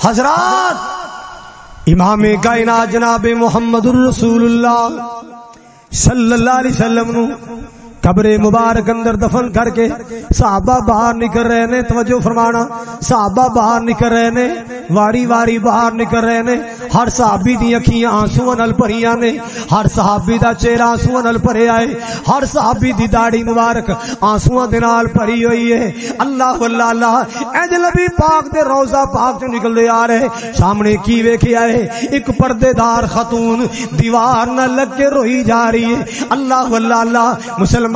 حضرات امام کائنات جناب محمد الرسول اللہ صلی اللہ علیہ وسلم نو قبر مبارک اندر دفن کر کے صحابہ باہر نکل رہے نے، توجہ فرمانا، صحابہ باہر نکل رہے نے، واری واری باہر نکل رہے نے، ہر صحابی دی اکھیاں آنسواں نال بھریاں نے، ہر صحابی دا چہرہ آنسواں نال بھریا ہے، ہر صحابی دی داڑھی مبارک آنسواں دے نال بھری ہوئی ہے۔ اللہ اللہ اللہ، اجنبی پاک دے روضہ پاک چ نکلدے آ رہے، سامنے کی ویکھیا ہے؟ ایک پردے دار خاتون دیوار نہ لگ کے روئی جا رہی ہے۔ اللہ اللہ اللہ، مسلمانوں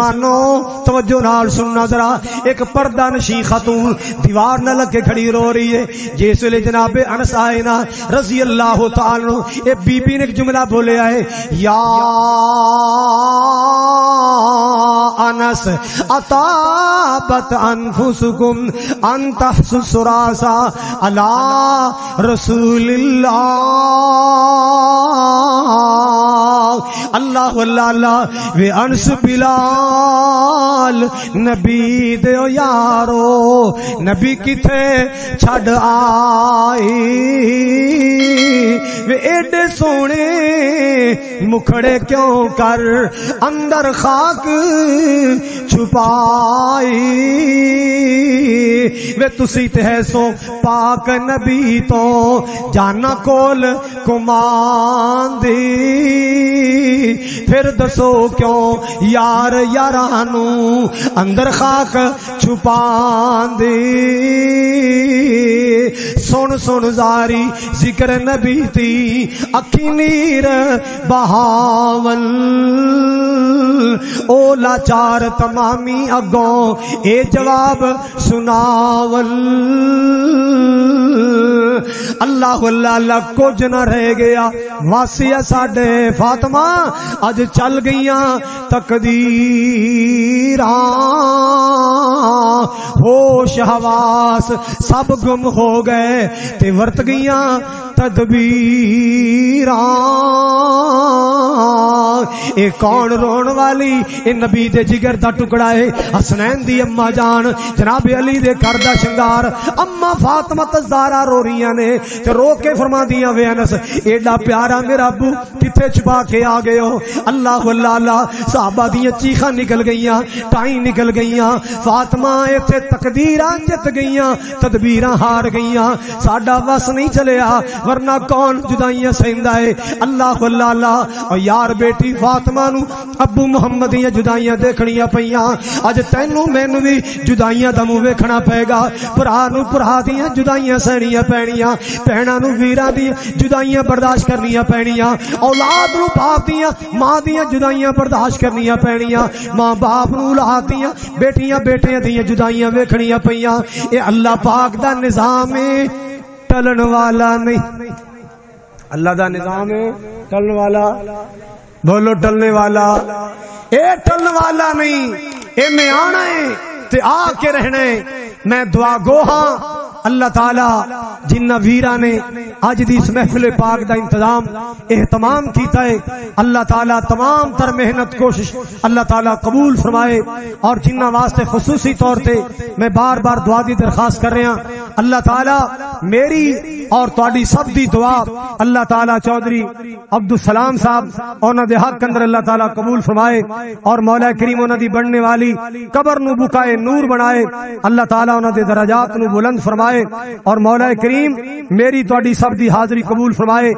توجہ نال سننا ذرا، ایک پردہ نشین خاتون دیوار نہ لگ کے کھڑی رو رہی ہے۔ جس ویلے جناب انس آئے نا رضی اللہ تعالی عنہ، اے بی بی نے ایک جملہ بولیا ہے، یا انس اطابت انفسکم ان تحسسوا راسا علی رسول اللہ۔ اللہ اللہ اللہ، وے انس بلال نبی دیو یارو، نبی کتھے چھڑ آئی، وے ایڈے سونے مکھڑے کیوں کر اندر خاک چھپائی، وے تسی تے سو پاک نبی تو جانا کول کماندی، پھر دسو کیوں یار یارانو اندر خاک چھپاندی۔ سن سن زاری ذکر نبی تی اکھی نیر بہاول، او لاچار تمامی اگوں اے جواب سناول۔ اللہ اللہ اللہ، کچھ نہ رہ گیا واسی ساڈے فاطمہ، اج چل گئیاں تقدیراں، ہوش حواس سب گم ہو گئے تے ورت گئیاں تدبیراں۔ اے کون رون والی؟ اے نبی دے جگر دا ٹکڑا ہے، حسنین دی اما جان جناب علی دے گھر دا شنگار اما فاطمہ الزہرا رو رہیاں نے تے رو کے فرماندیاں، وے انس ایڈا پیارا میرا ابو کتے چھپا کے آ گئے ہو؟ اللہ اللہ اللہ، صحابہ دیاں چیخاں نکل گئیاں، ٹائیں نکل گئیاں، فاطمہ ایتھے تقدیراں جت گئیاں، تدبیراں ہار گئیاں، ساڈا وس نہیں چلیا، ورنہ کون جدائیاں سہندا ہے؟ اللہ اللہ اللہ، اور یار بیٹی فاطمہ نو ابو محمد دیاں جدائیاں دیکھنیاں پیاں، اج تینوں مینوں بھی جدائیاں دا منہ ویکھنا پے گا، بھرا نو بھرا دیاں جدائیاں سہنیاں پینیاں، بہناں نو ویراں دیاں جدائیاں برداشت کرنیاں پینیاں، اولاد نو باپ دیاں ماں دیاں جدائیاں برداشت کرنیاں پینیاں، ماں باپ نو اولاد دیاں بیٹیاں بیٹیاں دیاں جدائیاں ویکھنیاں پیاں۔ اے اللہ پاک دا نظام ہے، ٹلن والا نہیں۔ اللہ دا نظام ہے، ٹلن والا، بولو ٹلنے والا، اے ٹلن والا نہیں، اے میں آنا ہے تے آ کے رہنا ہے۔ میں دعا گو ہاں اللہ تعالی جنہ ویرا نے اج دی اس محفل پاک دا انتظام اہتمام کیتا ہے، اللہ تعالی تمام تر محنت کوشش اللہ تعالی قبول فرمائے، اور جنہ واسطے خصوصی طور تے میں بار بار دعا دی درخواست کر رہا، اللہ تعالی میری اور تہاڈی سب دی دعا اللہ تعالی چودھری عبدالسلام صاحب انہاں دے حق اندر اللہ تعالی قبول فرمائے، اور مولا کریم انہاں دی بننے والی قبر نو بکائے نور بنائے، اللہ تعالی انہاں دے درجات نو بلند فرمائے، اور مولا کریم میری تہاڈی سب دی حاضری قبول فرمائے۔